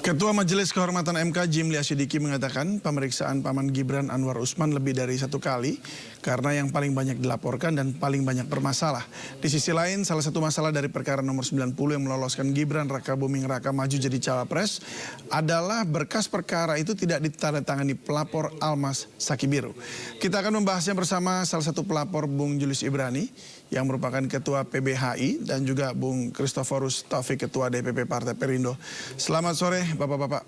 Ketua Majelis Kehormatan MK Jimli Asyidiki mengatakan pemeriksaan Paman Gibran Anwar Usman lebih dari 1 kali karena yang paling banyak dilaporkan dan paling banyak bermasalah. Di sisi lain, salah satu masalah dari perkara nomor 90 yang meloloskan Gibran Raka Buming Raka maju jadi cawapres adalah berkas perkara itu tidak ditandatangani pelapor Almas Sakibiru. Kita akan membahasnya bersama salah satu pelapor Bung Julius Ibrani yang merupakan Ketua PBHI dan juga Bung Christoforus Taufik Ketua DPP Partai Perindo. Selamat sore Bapak-bapak.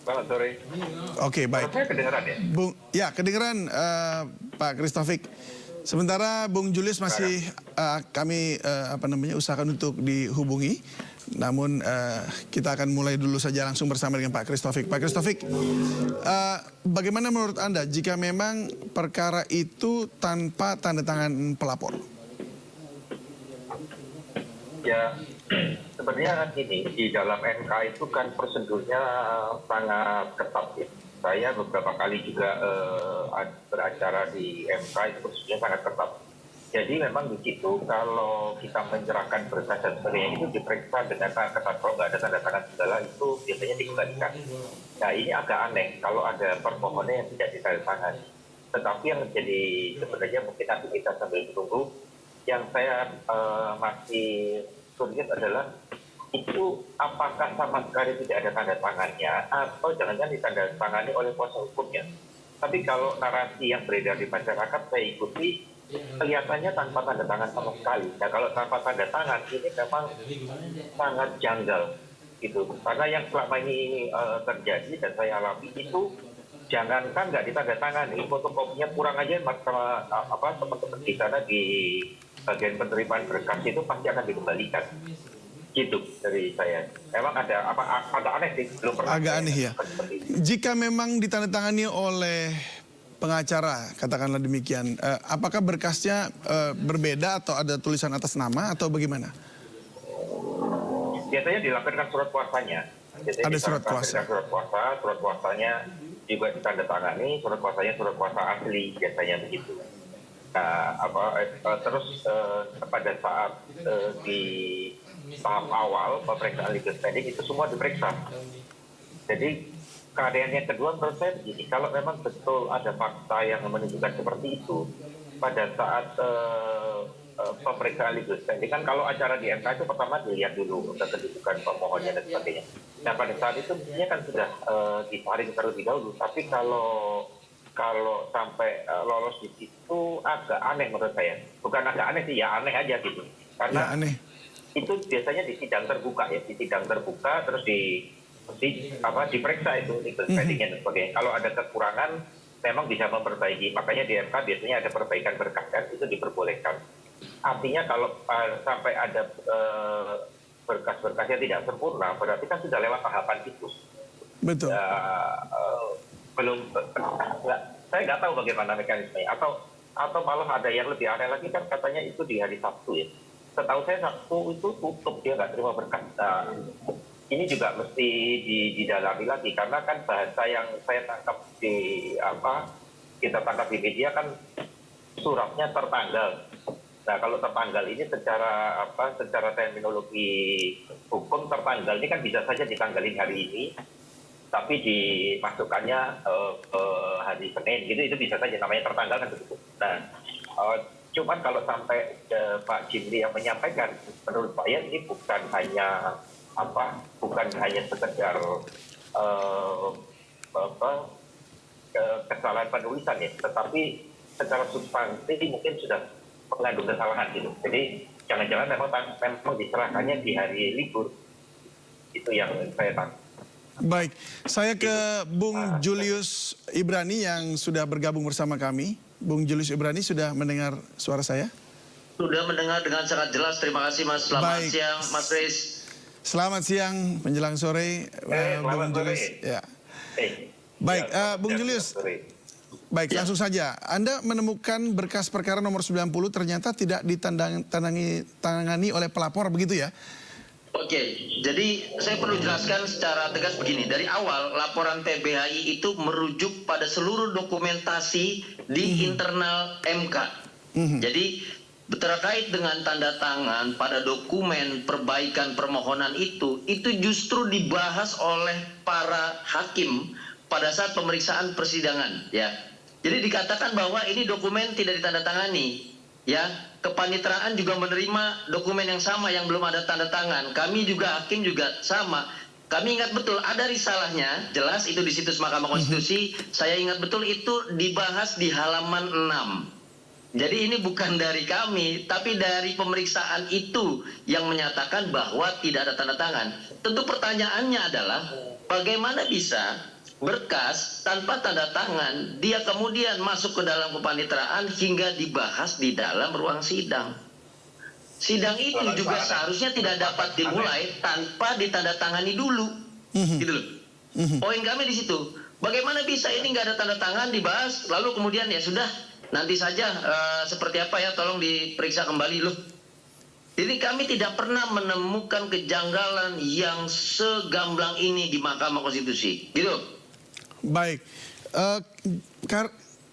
Selamat sore. Oke, baik. Saya kedengeran ya? Bung, ya kedengeran Pak Christofik. Sementara Bung Julius masih kami usahakan untuk dihubungi. Namun kita akan mulai dulu saja langsung bersama dengan Pak Christofik. Pak Christofik, bagaimana menurut Anda jika memang perkara itu tanpa tanda tangan pelapor? Ya, sebenarnya gini, di dalam MK itu kan prosedurnya sangat ketat ya. Saya beberapa kali juga beracara di MK itu prosedurnya sangat ketat. Jadi memang di situ kalau kita menyerahkan berkas dan sebagainya itu diperiksa dengan sangat ketat. Kalau nggak ada tanda tangan segala itu biasanya dikembalikan. Nah ini agak aneh kalau ada permohonan yang tidak ditandatangani. Tetapi yang menjadi sebenarnya mungkin nanti kita sambil menunggu. Yang saya masih sulit adalah itu apakah sama sekali tidak ada tanda tangannya atau jangan-jangan ditandatangani oleh kuasa hukumnya. Tapi kalau narasi yang beredar di masyarakat saya ikuti kelihatannya tanpa tanda tangan sama sekali. Nah kalau tanpa tanda tangan ini memang sangat janggal gitu. Karena yang selama ini terjadi dan saya alami itu jangankan nggak ditandatangani, fotokopinya kurang aja sama teman-teman di sana di bagian penerimaan berkas itu pasti akan dikembalikan. Gitu dari saya. Memang ada aneh sih, belum pernah. Agak aneh ya. Jika memang ditandatangani oleh pengacara, katakanlah demikian, apakah berkasnya berbeda atau ada tulisan atas nama atau bagaimana? Biasanya dilakukan surat kuasanya. Ada surat kuasa. Surat kuasanya juga ditandatangani, surat kuasanya surat kuasa asli biasanya begitu. Nah, terus pada saat di tahap awal pemeriksaan legal standing itu semua diperiksa. Jadi keadaan yang kedua menurut saya begini, kalau memang betul ada fakta yang menunjukkan seperti itu, pada saat pemeriksaan legal standing kan kalau acara di MK itu pertama dilihat dulu kedudukan pemohonnya dan sebagainya. Nah pada saat itu mestinya kan sudah disaring terlebih dahulu, tapi kalau sampai lolos di situ agak aneh menurut saya. Bukan agak aneh sih, ya aneh aja gitu. Karena ya, aneh. Itu biasanya di sidang terbuka ya, di sidang terbuka terus diperiksa itu legal standing-nya dan sebagainya. Kalau ada kekurangan memang bisa memperbaiki. Makanya di MK biasanya ada perbaikan berkas kan, itu diperbolehkan. Artinya kalau sampai ada berkas-berkasnya tidak sempurna, berarti kan sudah lewat tahapan itu. Betul. Ya, saya nggak tahu bagaimana mekanismenya. Atau malah ada yang lebih aneh lagi kan katanya itu di hari Sabtu ya. Setahu saya Sabtu itu tutup, dia nggak terima berkas. Nah, ini juga mesti didalami lagi karena kan bahasa yang saya tangkap kita tangkap di media kan suratnya tertanggal. Nah kalau tertanggal ini secara terminologi hukum tertanggal ini kan bisa saja ditanggalin hari ini, tapi dimasukkannya hari Senin gitu, itu bisa saja namanya tertanggal kan begitu. Nah cuman kalau sampai Pak Jimli yang menyampaikan, menurut saya ini bukan hanya sekedar kesalahan penulisan ya, tetapi secara substansi mungkin sudah mengandung kesalahan gitu. Jadi jangan-jangan memang diserahkannya di hari libur. Itu yang saya tangkap. Baik, saya ke Bung Julius Ibrani yang sudah bergabung bersama kami. Bung Julius Ibrani sudah mendengar suara saya? Sudah mendengar dengan sangat jelas. Terima kasih Mas. Selamat siang Mas Reis. Selamat siang menjelang sore Bung Julius. Ya. Baik, Bung Julius. Baik, langsung saja. Anda menemukan berkas perkara nomor 90 ternyata tidak ditangani oleh pelapor begitu ya? Oke, jadi saya perlu jelaskan secara tegas begini. Dari awal laporan PBHI itu merujuk pada seluruh dokumentasi di internal MK. Jadi terkait dengan tanda tangan pada dokumen perbaikan permohonan itu justru dibahas oleh para hakim pada saat pemeriksaan persidangan, ya. Jadi dikatakan bahwa ini dokumen tidak ditandatangani, ya. Kepanitraan juga menerima dokumen yang sama yang belum ada tanda tangan. Kami juga hakim juga sama. Kami ingat betul ada risalahnya, jelas itu di situs Mahkamah Konstitusi. Saya ingat betul itu dibahas di halaman 6. Jadi ini bukan dari kami, tapi dari pemeriksaan itu yang menyatakan bahwa tidak ada tanda tangan. Tentu pertanyaannya adalah bagaimana bisa berkas tanpa tanda tangan dia kemudian masuk ke dalam kepanitraan hingga dibahas di dalam ruang sidang. Sidang itu juga seharusnya tidak dapat dimulai tanpa ditandatangani dulu, gitu loh. Poin kami di situ. Bagaimana bisa ini nggak ada tanda tangan dibahas, lalu kemudian ya sudah. Nanti saja seperti apa ya, tolong diperiksa kembali loh. Jadi kami tidak pernah menemukan kejanggalan yang segamblang ini di Mahkamah Konstitusi, gitu. Baik,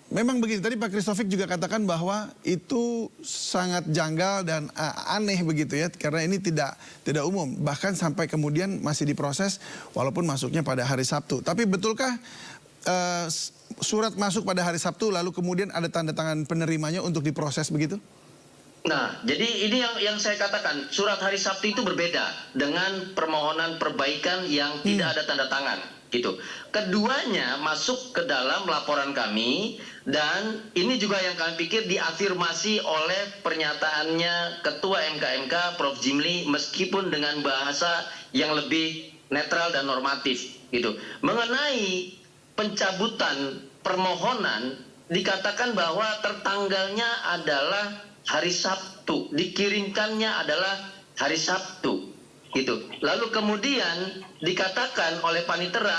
memang begini. Tadi Pak Christophic juga katakan bahwa itu sangat janggal dan aneh begitu ya, karena ini tidak umum. Bahkan sampai kemudian masih diproses walaupun masuknya pada hari Sabtu. Tapi betulkah surat masuk pada hari Sabtu lalu kemudian ada tanda tangan penerimanya untuk diproses begitu? Nah, jadi ini yang saya katakan, surat hari Sabtu itu berbeda dengan permohonan perbaikan yang tidak ada tanda tangan, gitu. Keduanya masuk ke dalam laporan kami dan ini juga yang kami pikir diafirmasi oleh pernyataannya Ketua MK Prof. Jimli meskipun dengan bahasa yang lebih netral dan normatif, gitu. Mengenai pencabutan permohonan dikatakan bahwa tertanggalnya adalah hari Sabtu, dikirimkannya adalah hari Sabtu, gitu. Lalu kemudian dikatakan oleh panitera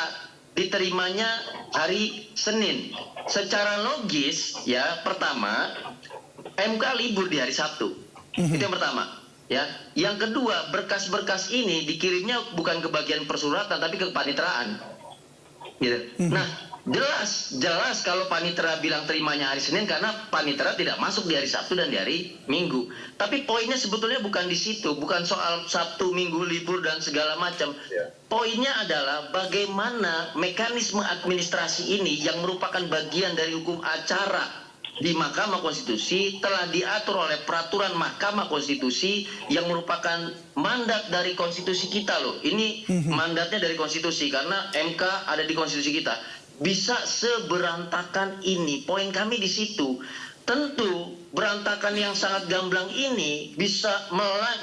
diterimanya hari Senin. Secara logis ya, pertama MK libur di hari Sabtu. Itu yang pertama, ya. Yang kedua, berkas-berkas ini dikirimnya bukan ke bagian persuratan tapi ke paniteraan. Gitu. Nah, jelas kalau panitera bilang terimanya hari Senin karena panitera tidak masuk di hari Sabtu dan di hari Minggu. Tapi poinnya sebetulnya bukan di situ, bukan soal Sabtu, Minggu, libur dan segala macam. Poinnya adalah bagaimana mekanisme administrasi ini yang merupakan bagian dari hukum acara di Mahkamah Konstitusi telah diatur oleh peraturan Mahkamah Konstitusi yang merupakan mandat dari konstitusi kita loh. Ini mandatnya dari konstitusi karena MK ada di konstitusi kita. Bisa seberantakan ini. Poin kami di situ. Tentu berantakan yang sangat gamblang ini bisa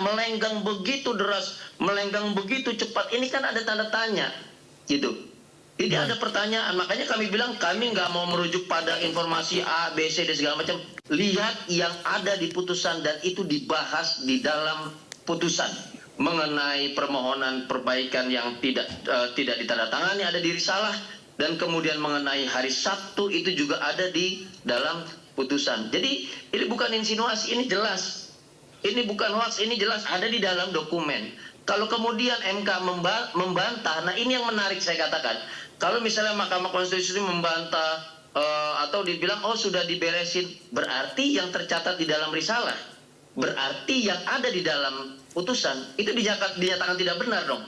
melenggang begitu deras, melenggang begitu cepat. Ini kan ada tanda tanya, gitu. Jadi ada pertanyaan, makanya kami bilang kami nggak mau merujuk pada informasi A, B, C, dan segala macam. Lihat yang ada di putusan dan itu dibahas di dalam putusan mengenai permohonan perbaikan yang tidak ditandatangani ada di risalah dan kemudian mengenai hari Sabtu itu juga ada di dalam putusan. Jadi ini bukan insinuasi, ini jelas. Ini bukan hoax, ini jelas ada di dalam dokumen. Kalau kemudian MK membantah, nah ini yang menarik saya katakan. Kalau misalnya Mahkamah Konstitusi membantah atau dibilang oh sudah diberesin, berarti yang tercatat di dalam risalah, berarti yang ada di dalam putusan itu dinyatakan tidak benar dong.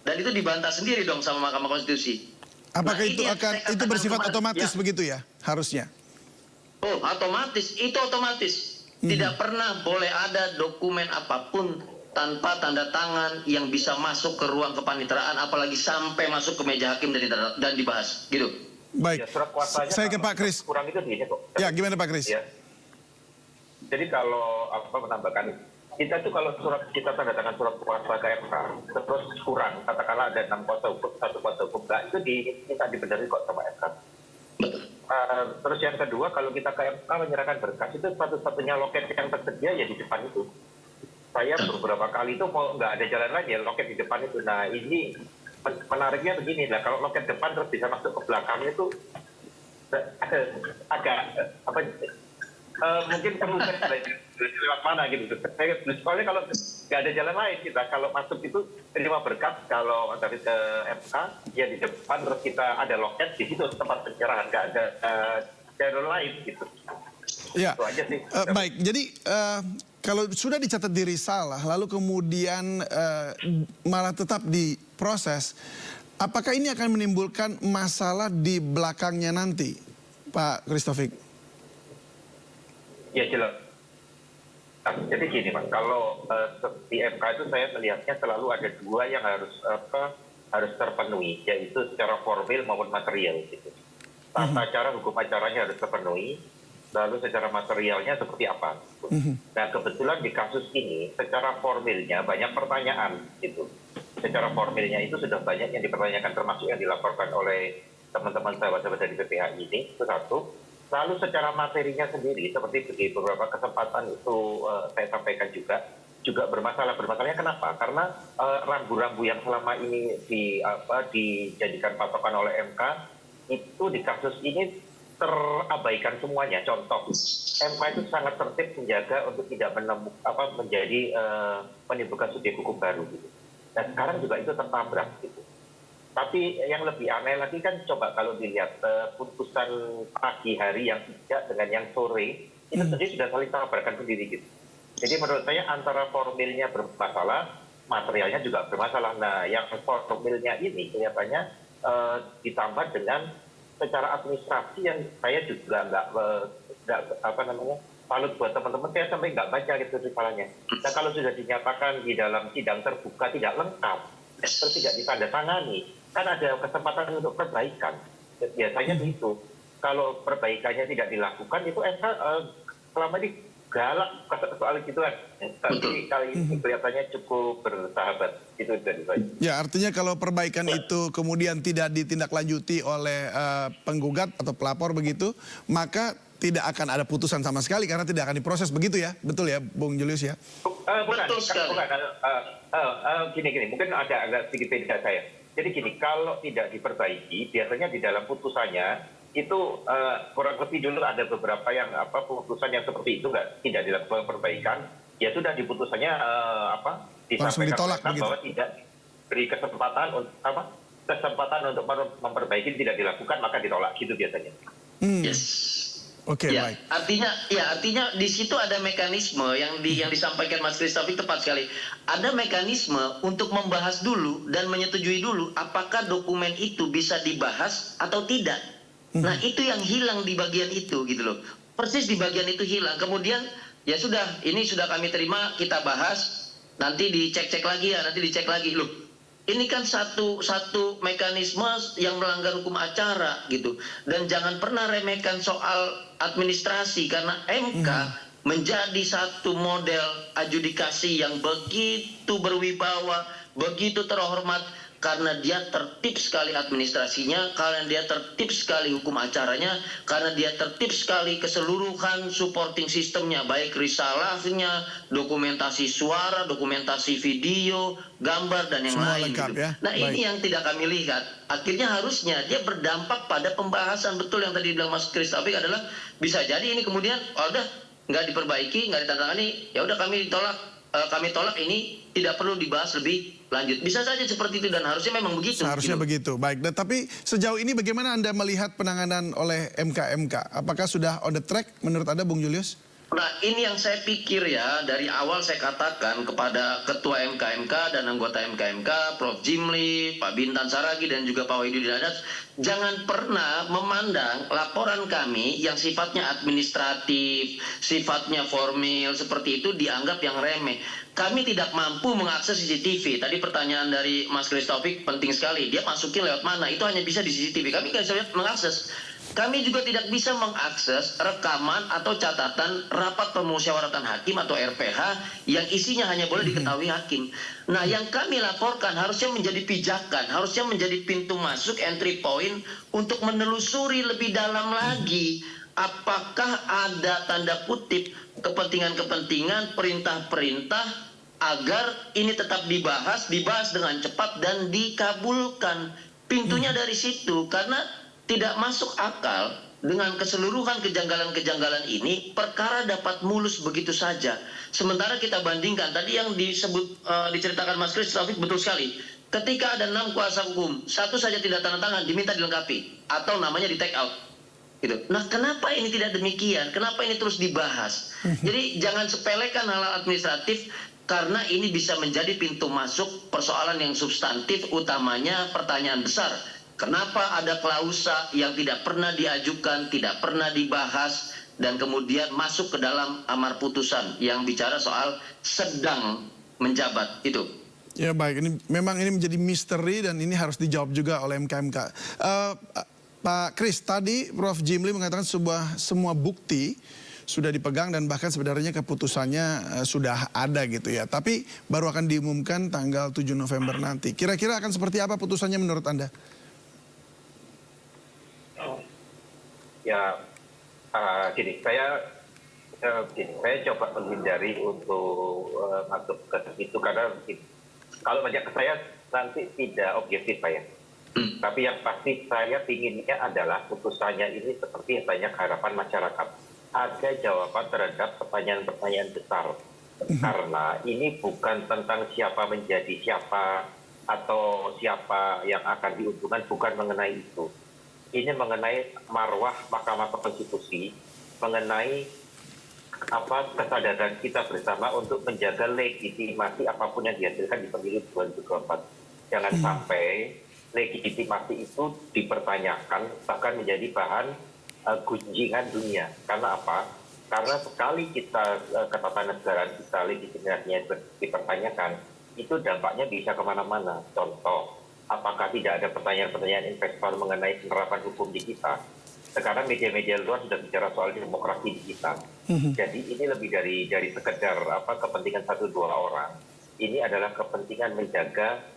Dan itu dibantah sendiri dong sama Mahkamah Konstitusi. Apakah nah, itu bersifat otomatis ya? Begitu ya harusnya? Oh otomatis, itu otomatis. Tidak pernah boleh ada dokumen apapun tanpa tanda tangan yang bisa masuk ke ruang kepanitraan, apalagi sampai masuk ke meja hakim dan dibahas, gitu. Baik, ya, surat kuasanya saya ke Pak Kris. Kurang itu gini kok. Ya, gimana Pak Kris? Ya. Jadi kalau menambahkan, kita tuh kalau kita tanda tangan surat kuasa ke MK, terus kurang, katakanlah ada 6 kuasa hukum, 1 kuasa hukum, nah itu kita dibenerin kok sama MK. Terus yang kedua, kalau kita ke MK menyerahkan berkas, itu satu-satunya loket yang tersedia ya di depan itu. Saya beberapa kali itu mau nggak ada jalan lain ya loket di depan itu. Nah ini menariknya begini, nah kalau loket depan terus bisa masuk ke belakang itu agak mungkin perlu lewat mana gitu. Soalnya kalau nggak ada jalan lain kita kalau masuk itu terima berkas kalau dari ke MK ya di depan terus kita ada loket di situ tempat penyerahan, nggak ada jalur lain gitu. Ya, Itu aja sih. baik. Jadi kalau sudah dicatat diri salah, lalu kemudian malah tetap diproses, apakah ini akan menimbulkan masalah di belakangnya nanti, Pak Christopik? Ya jelas. Jadi gini Mas, kalau di MK itu saya melihatnya selalu ada dua yang harus terpenuhi, yaitu secara formil maupun material. Gitu. Tata cara hukum acaranya harus terpenuhi, lalu secara materialnya seperti apa. Nah kebetulan di kasus ini, secara formilnya banyak pertanyaan. Gitu. Secara formilnya itu sudah banyak yang dipertanyakan, termasuk yang dilaporkan oleh teman-teman sahabat-sahabat dari PPH ini, itu satu. Lalu secara materinya sendiri, seperti di beberapa kesempatan itu saya sampaikan juga bermasalah. Bermasalahnya kenapa? Karena rambu-rambu yang selama ini dijadikan patokan oleh MK, itu di kasus ini terabaikan semuanya. Contoh, MK itu sangat tertib menjaga untuk tidak menimbulkan subjek hukum baru. Gitu. Dan sekarang juga itu tertabrak. Gitu. Tapi yang lebih aneh lagi kan coba kalau dilihat putusan pagi hari yang tidak dengan yang sore, itu sendiri sudah saling tabrakan sendiri gitu. Jadi menurut saya antara formilnya bermasalah, materialnya juga bermasalah. Nah yang formilnya ini kelihatannya ditambah dengan secara administrasi yang saya juga nggak salut buat teman-teman, saya sampai nggak baca gitu risalahnya. Nah kalau sudah dinyatakan di dalam sidang terbuka tidak lengkap, terus tidak ditandatangani, kan ada kesempatan untuk perbaikan. Biasanya itu. Kalau perbaikannya tidak dilakukan, itu MK selama ini galak soal gituan. Tapi kali ini kelihatannya cukup bersahabat. Itu dari saya. Ya, artinya kalau perbaikan itu kemudian tidak ditindaklanjuti oleh penggugat atau pelapor begitu, maka tidak akan ada putusan sama sekali karena tidak akan diproses, begitu ya? Betul ya, Bung Julius ya? Betul sekali. Gini, mungkin ada agak sedikit beda saya. Jadi gini, kalau tidak diperbaiki, biasanya di dalam putusannya itu kurang lebih dulu ada beberapa yang putusan yang seperti itu tidak dilakukan perbaikan, ya sudah di putusannya disampaikan bahwa tidak beri kesempatan untuk memperbaiki, tidak dilakukan, maka ditolak gitu biasanya. Yes. Oke, ya, baik. artinya di situ ada mekanisme yang disampaikan Mas Christopik tepat sekali. Ada mekanisme untuk membahas dulu dan menyetujui dulu apakah dokumen itu bisa dibahas atau tidak. Nah, itu yang hilang di bagian itu gitu loh. Persis di bagian itu hilang. Kemudian ya sudah, ini sudah kami terima, kita bahas, nanti dicek lagi ya, nanti dicek lagi loh. Ini kan satu mekanisme yang melanggar hukum acara gitu. Dan jangan pernah remehkan soal administrasi, karena MK menjadi satu model adjudikasi yang begitu berwibawa, begitu terhormat, karena dia tertib sekali administrasinya, karena dia tertib sekali hukum acaranya, karena dia tertib sekali keseluruhan supporting sistemnya, baik risalahnya, dokumentasi suara, dokumentasi video, gambar, dan yang semua lain lengkap, gitu. ya? Nah Baik. ini yang tidak kami lihat. Akhirnya harusnya dia berdampak pada pembahasan. Betul yang tadi bilang Mas Christopik adalah bisa jadi ini kemudian udah nggak diperbaiki, nggak ditandatangani, ya udah kami tolak ini tidak perlu dibahas lebih lanjut. Bisa saja seperti itu dan harusnya memang begitu. Seharusnya gitu. begitu. Baik, tapi sejauh ini bagaimana Anda melihat penanganan oleh MK? Apakah sudah on the track menurut Anda, Bung Julius? Nah ini yang saya pikir ya, dari awal saya katakan kepada Ketua MK dan anggota MK, Prof. Jimli, Pak Bintan Saragi, dan juga Pak Wahidudin Adas, jangan pernah memandang laporan kami yang sifatnya administratif, sifatnya formil, seperti itu dianggap yang remeh. Kami tidak mampu mengakses CCTV. Tadi pertanyaan dari Mas Christopik penting sekali. Dia masukin lewat mana? Itu hanya bisa di CCTV. Kami tidak bisa mengakses. Kami juga tidak bisa mengakses rekaman atau catatan rapat permusyawaratan hakim atau RPH yang isinya hanya boleh diketahui hakim. Nah, yang kami laporkan harusnya menjadi pijakan, harusnya menjadi pintu masuk, entry point untuk menelusuri lebih dalam lagi. Apakah ada tanda kutip kepentingan-kepentingan, perintah-perintah agar ini tetap dibahas dengan cepat dan dikabulkan. Pintunya dari situ, karena tidak masuk akal dengan keseluruhan kejanggalan-kejanggalan ini, perkara dapat mulus begitu saja. Sementara kita bandingkan, tadi yang diceritakan Mas Christopik betul sekali. Ketika ada 6 kuasa hukum, satu saja tidak tanda tangan, diminta dilengkapi. Atau namanya di take out. Gitu. Nah, kenapa ini tidak demikian? Kenapa ini terus dibahas? Jadi jangan sepelekan hal-hal administratif karena ini bisa menjadi pintu masuk persoalan yang substantif, utamanya pertanyaan besar. Kenapa ada klausa yang tidak pernah diajukan, tidak pernah dibahas, dan kemudian masuk ke dalam amar putusan yang bicara soal sedang menjabat itu? Ya baik, ini memang ini menjadi misteri dan ini harus dijawab juga oleh MK-MK. Pak Kris, tadi Prof. Jimli mengatakan semua bukti sudah dipegang dan bahkan sebenarnya keputusannya sudah ada gitu ya. Tapi baru akan diumumkan tanggal 7 November nanti. Kira-kira akan seperti apa putusannya menurut Anda? Ya, gini, saya coba menghindari untuk masuk ke situ karena kalau banyak ke saya nanti tidak objektif saya. Tapi yang pasti saya inginnya adalah putusannya ini seperti yang banyak harapan masyarakat. Ada jawaban terhadap pertanyaan-pertanyaan besar. Karena ini bukan tentang siapa menjadi siapa atau siapa yang akan diuntungkan, bukan mengenai itu. Ini mengenai marwah Mahkamah Konstitusi, mengenai kesadaran kita bersama untuk menjaga legitimasi apapun yang dihasilkan di pemilu 2024. Jangan sampai legitimasi itu dipertanyakan, bahkan menjadi bahan gunjingan dunia. Karena apa? Karena sekali kita ketatanegaraan kita legitimasinya dipertanyakan, itu dampaknya bisa kemana-mana. Contoh, apakah tidak ada pertanyaan-pertanyaan investor mengenai penerapan hukum di kita? Sekarang media-media luar sudah bicara soal demokrasi di kita. Jadi ini lebih dari sekedar kepentingan 1-2 orang. Ini adalah kepentingan menjaga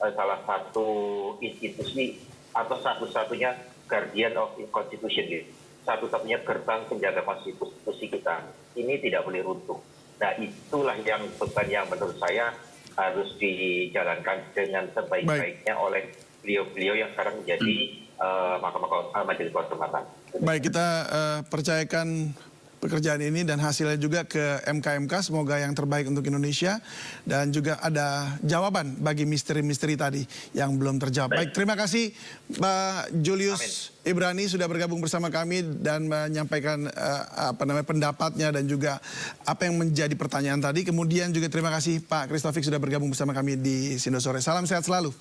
salah satu institusi atau satu-satunya guardian of constitution, satu-satunya gerbang penjaga konstitusi kita. Ini tidak boleh runtuh. Nah, itulah yang beban yang menurut saya harus dijalankan dengan sebaik-baiknya oleh beliau-beliau yang sekarang menjadi Majelis Kehormatan. Baik, kita percayakan pekerjaan ini dan hasilnya juga ke MK-MK. Semoga yang terbaik untuk Indonesia dan juga ada jawaban bagi misteri-misteri tadi yang belum terjawab. Baik, terima kasih Pak Julius Ibrani sudah bergabung bersama kami dan menyampaikan pendapatnya dan juga apa yang menjadi pertanyaan tadi. Kemudian juga terima kasih Pak Kris Taufik sudah bergabung bersama kami di Sindo Sore. Salam sehat selalu.